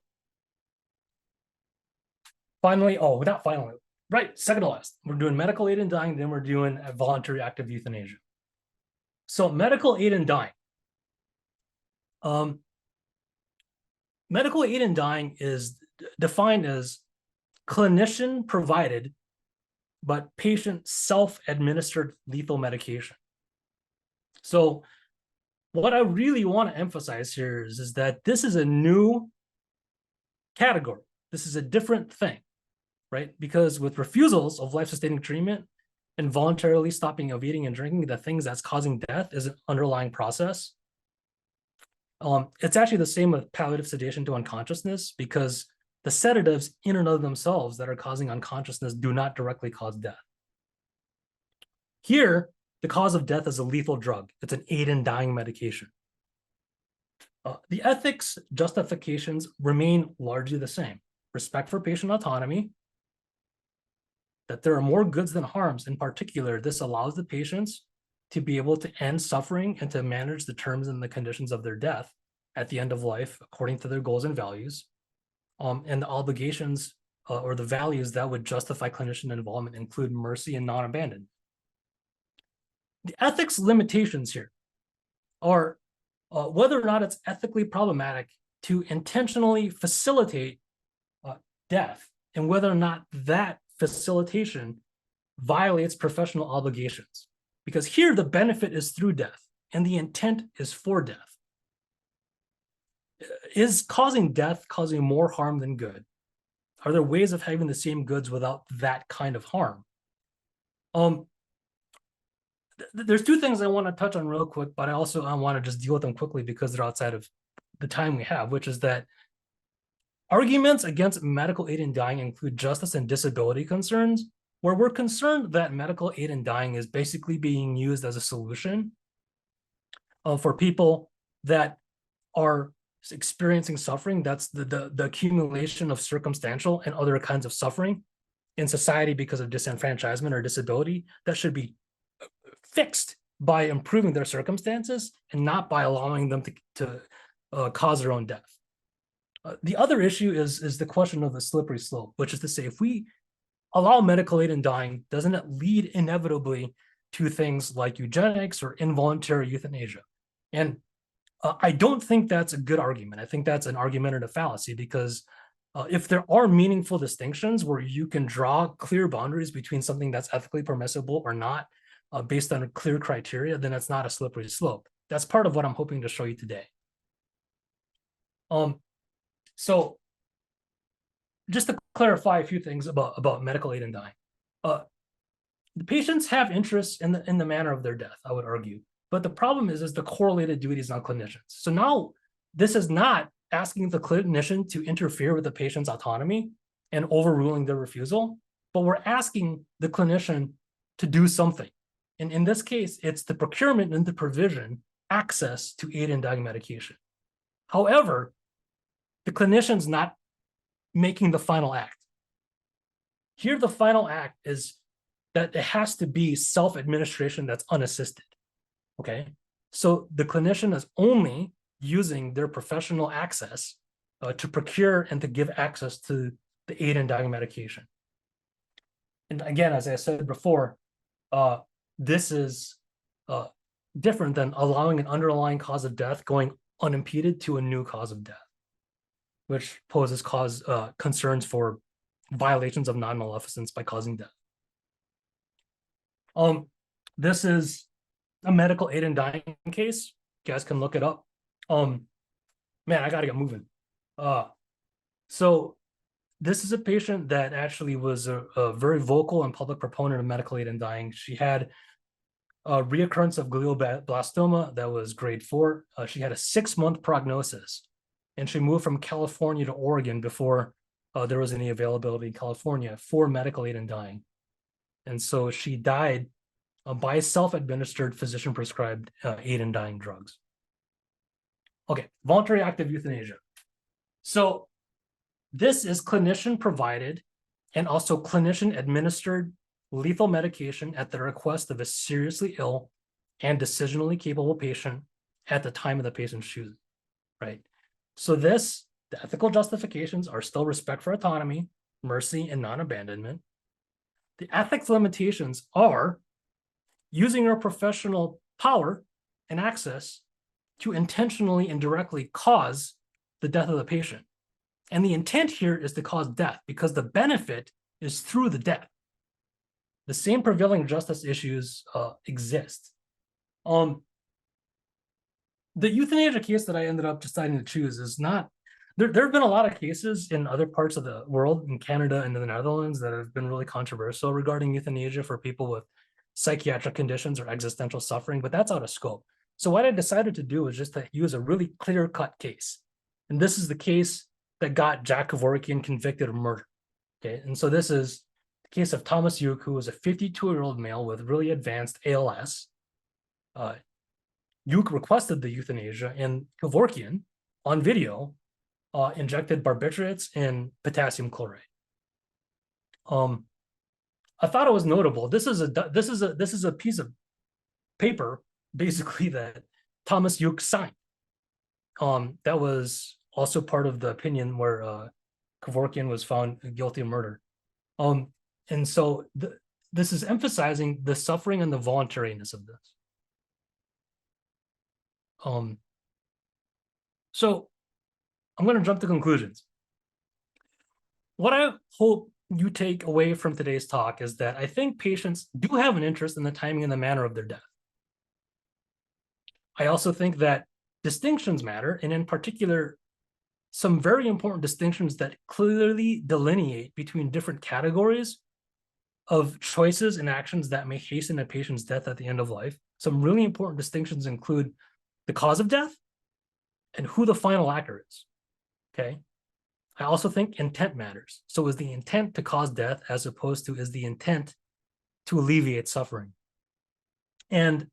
Finally, not finally, right, second to last, we're doing medical aid in dying, then we're doing a voluntary active euthanasia. So medical aid in dying. Medical aid in dying is defined as clinician provided, but patient self-administered lethal medication. So what I really want to emphasize here is that this is a new category. This is a different thing, right? Because with refusals of life-sustaining treatment and voluntarily stopping of eating and drinking, the things that's causing death is an underlying process. It's actually the same with palliative sedation to unconsciousness, because the sedatives in and of themselves that are causing unconsciousness do not directly cause death. Here, the cause of death is a lethal drug. It's an aid in dying medication. The ethics justifications remain largely the same. Respect for patient autonomy, that there are more goods than harms. In particular, this allows the patients to be able to end suffering and to manage the terms and the conditions of their death at the end of life, according to their goals and values, and the obligations or the values that would justify clinician involvement include mercy and non-abandonment. The ethics limitations here are whether or not it's ethically problematic to intentionally facilitate death, and whether or not that facilitation violates professional obligations. Because here the benefit is through death and the intent is for death. Is causing death causing more harm than good? Are there ways of having the same goods without that kind of harm? There's two things I want to touch on real quick, but I want to just deal with them quickly because they're outside of the time we have, which is that arguments against medical aid in dying include justice and disability concerns, where we're concerned that medical aid in dying is basically being used as a solution for people that are experiencing suffering. That's the accumulation of circumstantial and other kinds of suffering in society because of disenfranchisement or disability that should be fixed by improving their circumstances and not by allowing them to cause their own death. The other issue is the question of the slippery slope, which is to say, if we allow medical aid in dying, doesn't it lead inevitably to things like eugenics or involuntary euthanasia? And I don't think that's a good argument. I think that's an argumentative fallacy, because if there are meaningful distinctions where you can draw clear boundaries between something that's ethically permissible or not, based on a clear criteria, then it's not a slippery slope. That's part of what I'm hoping to show you today. So just to clarify a few things about medical aid in dying. The patients have interests in the manner of their death, I would argue. But the problem is the correlated duties on clinicians. So now this is not asking the clinician to interfere with the patient's autonomy and overruling their refusal, but we're asking the clinician to do something. And in this case, it's the procurement and the provision access to aid in dying medication. However, the clinician's not making the final act. Here, the final act is that it has to be self-administration that's unassisted, okay? So the clinician is only using their professional access to procure and to give access to the aid in dying medication. And again, as I said before, this is different than allowing an underlying cause of death going unimpeded to a new cause of death, which poses concerns for violations of non-maleficence by causing death. This is a medical aid in dying case. You guys can look it up. Man, I gotta get moving. So this is a patient that actually was a very vocal and public proponent of medical aid in dying. She had a reoccurrence of glioblastoma that was grade 4. She had a 6-month prognosis, and she moved from California to Oregon before there was any availability in California for medical aid in dying. And so she died by self-administered physician-prescribed aid in dying drugs. Okay, voluntary active euthanasia. So this is clinician-provided and also clinician-administered lethal medication at the request of a seriously ill and decisionally capable patient at the time of the patient's choosing, right? So the ethical justifications are still respect for autonomy, mercy, and non-abandonment. The ethics limitations are using your professional power and access to intentionally and directly cause the death of the patient. And the intent here is to cause death because the benefit is through the death. The same prevailing justice issues exist. The euthanasia case that I ended up deciding to choose is not, there have been a lot of cases in other parts of the world, in Canada and in the Netherlands, that have been really controversial regarding euthanasia for people with psychiatric conditions or existential suffering, but that's out of scope. So what I decided to do was just to use a really clear-cut case. And this is the case that got Jack Kevorkian convicted of murder. Okay, and so this is the case of Thomas Yuke, who was a 52-year-old male with really advanced ALS. Yuke requested the euthanasia, and Kevorkian, on video, injected barbiturates and potassium chloride. I thought it was notable. This is a piece of paper, basically, that Thomas Yuke signed. That was also part of the opinion where Kevorkian was found guilty of murder. And so this is emphasizing the suffering and the voluntariness of this. So I'm going to jump to conclusions. What I hope you take away from today's talk is that I think patients do have an interest in the timing and the manner of their death. I also think that distinctions matter, and in particular, some very important distinctions that clearly delineate between different categories of choices and actions that may hasten a patient's death at the end of life. Some really important distinctions include the cause of death and who the final actor is, okay? I also think intent matters. So is the intent to cause death as opposed to is the intent to alleviate suffering? And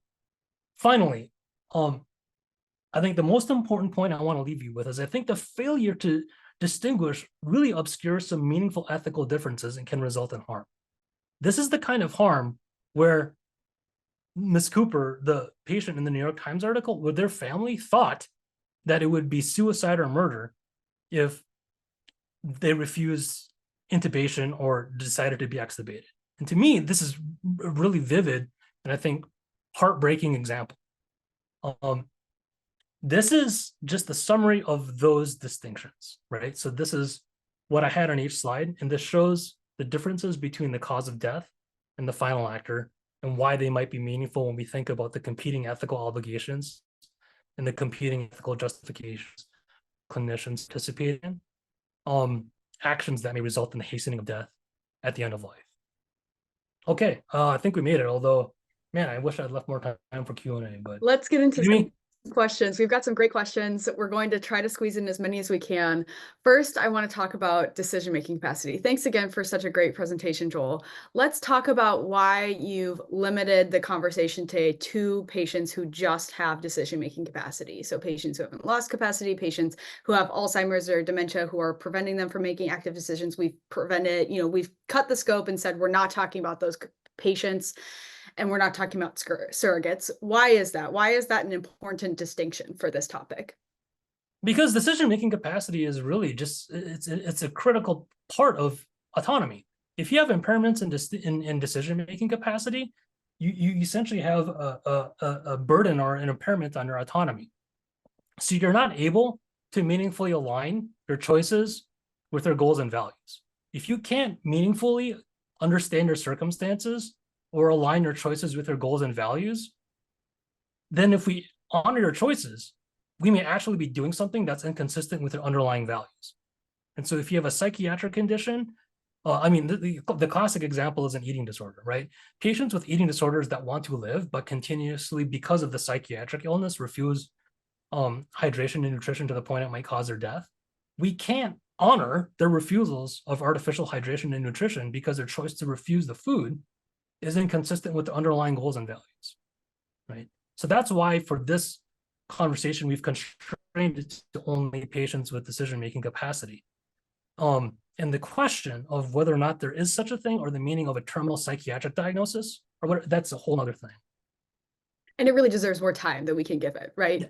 finally, I think the most important point I want to leave you with is I think the failure to distinguish really obscures some meaningful ethical differences and can result in harm. This is the kind of harm where Ms. Cooper, the patient in the New York Times article, where their family thought that it would be suicide or murder if they refused intubation or decided to be extubated. And to me, this is a really vivid and I think heartbreaking example. This is just a summary of those distinctions, right? So this is what I had on each slide, and this shows the differences between the cause of death and the final actor and why they might be meaningful when we think about the competing ethical obligations and the competing ethical justifications clinicians participate in, actions that may result in the hastening of death at the end of life. Okay, I think we made it, although, man, I wish I'd left more time for Q&A, but let's get into some questions. We've got some great questions. We're going to try to squeeze in as many as we can. First, I want to talk about decision-making capacity. Thanks again for such a great presentation, Joel. Let's talk about why you've limited the conversation today to patients who just have decision-making capacity. So patients who haven't lost capacity, patients who have Alzheimer's or dementia, who are preventing them from making active decisions. We've prevented, we've cut the scope and said, we're not talking about those patients. And we're not talking about surrogates. Why is that? Why is that an important distinction for this topic? Because decision-making capacity is really just, it's a critical part of autonomy. If you have impairments in decision-making capacity, you essentially have a burden or an impairment on your autonomy. So you're not able to meaningfully align your choices with their goals and values. If you can't meaningfully understand your circumstances or align your choices with your goals and values, then if we honor your choices, we may actually be doing something that's inconsistent with your underlying values. And so if you have a psychiatric condition, the classic example is an eating disorder, right? Patients with eating disorders that want to live, but continuously, because of the psychiatric illness, refuse hydration and nutrition to the point it might cause their death. We can't honor their refusals of artificial hydration and nutrition because their choice to refuse the food is inconsistent with the underlying goals and values, right? So that's why for this conversation, we've constrained it to only patients with decision-making capacity. And the question of whether or not there is such a thing or the meaning of a terminal psychiatric diagnosis, or what, that's a whole other thing. And it really deserves more time that we can give it, right? Yeah.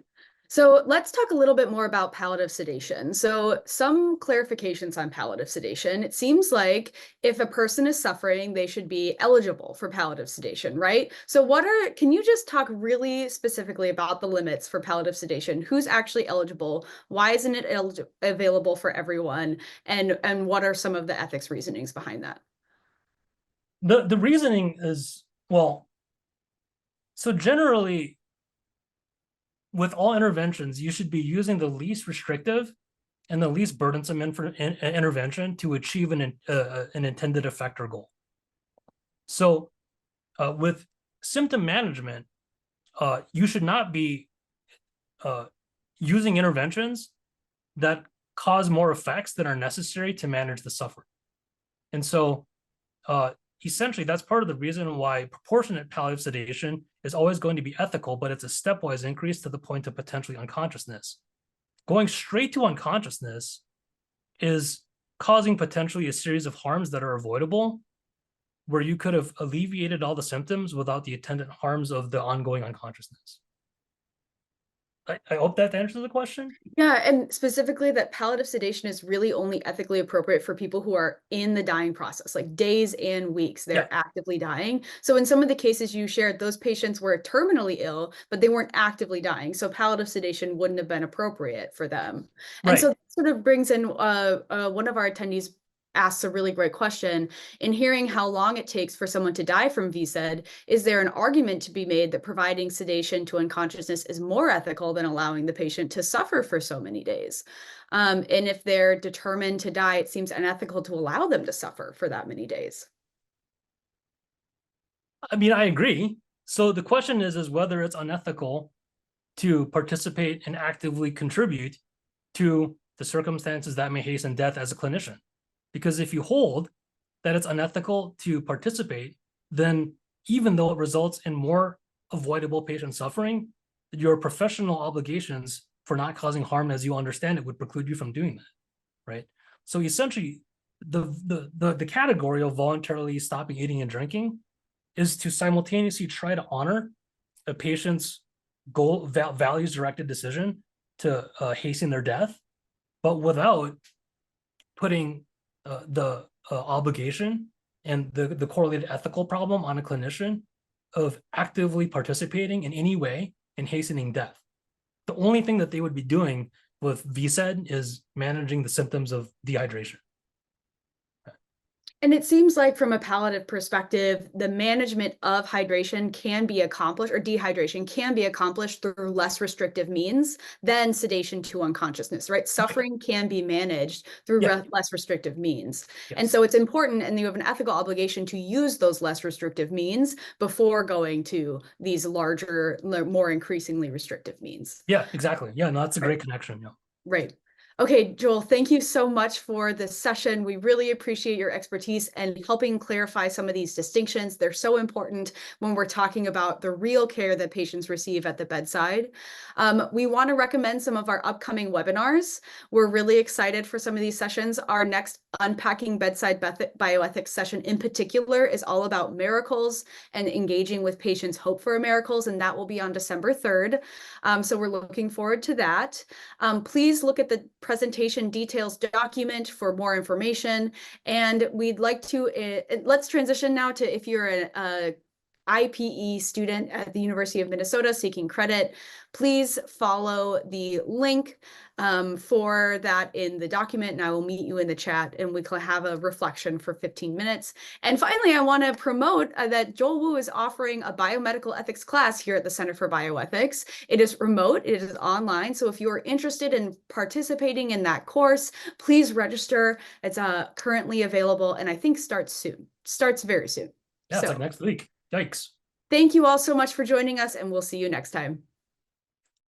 So let's talk a little bit more about palliative sedation. So some clarifications on palliative sedation. It seems like if a person is suffering, they should be eligible for palliative sedation, right? So can you just talk really specifically about the limits for palliative sedation? Who's actually eligible? Why isn't it available for everyone? And what are some of the ethics reasonings behind that? The reasoning is, well, so generally, with all interventions, you should be using the least restrictive and the least burdensome intervention to achieve an intended effect or goal. So with symptom management, you should not be using interventions that cause more effects than are necessary to manage the suffering. And so essentially, that's part of the reason why proportionate palliative sedation is always going to be ethical, but it's a stepwise increase to the point of potentially unconsciousness. Going straight to unconsciousness is causing potentially a series of harms that are avoidable, where you could have alleviated all the symptoms without the attendant harms of the ongoing unconsciousness. I hope that answers the question. Yeah, and specifically that palliative sedation is really only ethically appropriate for people who are in the dying process, like days and weeks, they're actively dying. So in some of the cases you shared, those patients were terminally ill, but they weren't actively dying. So palliative sedation wouldn't have been appropriate for them. And so that sort of brings in one of our attendees asks a really great question. In hearing how long it takes for someone to die from VSED, is there an argument to be made that providing sedation to unconsciousness is more ethical than allowing the patient to suffer for so many days? And if they're determined to die, it seems unethical to allow them to suffer for that many days. I mean, I agree. So the question is whether it's unethical to participate and actively contribute to the circumstances that may hasten death as a clinician. Because if you hold that it's unethical to participate, then even though it results in more avoidable patient suffering, your professional obligations for not causing harm as you understand it would preclude you from doing that, right? So essentially, the category of voluntarily stopping eating and drinking is to simultaneously try to honor a patient's goal, values-directed decision to hasten their death, but without putting the obligation and the correlated ethical problem on a clinician of actively participating in any way in hastening death. The only thing that they would be doing with VSED is managing the symptoms of dehydration. And it seems like from a palliative perspective, the management of hydration can be accomplished, or dehydration can be accomplished through less restrictive means than sedation to unconsciousness, right? Suffering can be managed through less restrictive means. Yes. And so it's important, and you have an ethical obligation to use those less restrictive means before going to these larger, more increasingly restrictive means. Yeah, exactly. Yeah, no, that's a great connection. Yeah. Right. Okay, Joel, thank you so much for this session. We really appreciate your expertise and helping clarify some of these distinctions. They're so important when we're talking about the real care that patients receive at the bedside. We want to recommend some of our upcoming webinars. We're really excited for some of these sessions. Our next Unpacking Bedside Bioethics session in particular is all about miracles and engaging with patients' hope for miracles, and that will be on December 3rd. So we're looking forward to that. Please look at the presentation details document for more information. And we'd like to, let's transition now to if you're a IPE student at the University of Minnesota seeking credit, please follow the link for that in the document, and I will meet you in the chat and we can have a reflection for 15 minutes. And finally, I want to promote that Joel Wu is offering a biomedical ethics class here at the Center for Bioethics. It is remote, it is online, so if you are interested in participating in that course, please register. It's currently available and I think starts very soon. Yeah, So, it's like next week. Yikes. thank you all so much for joining us, and we'll see you next time.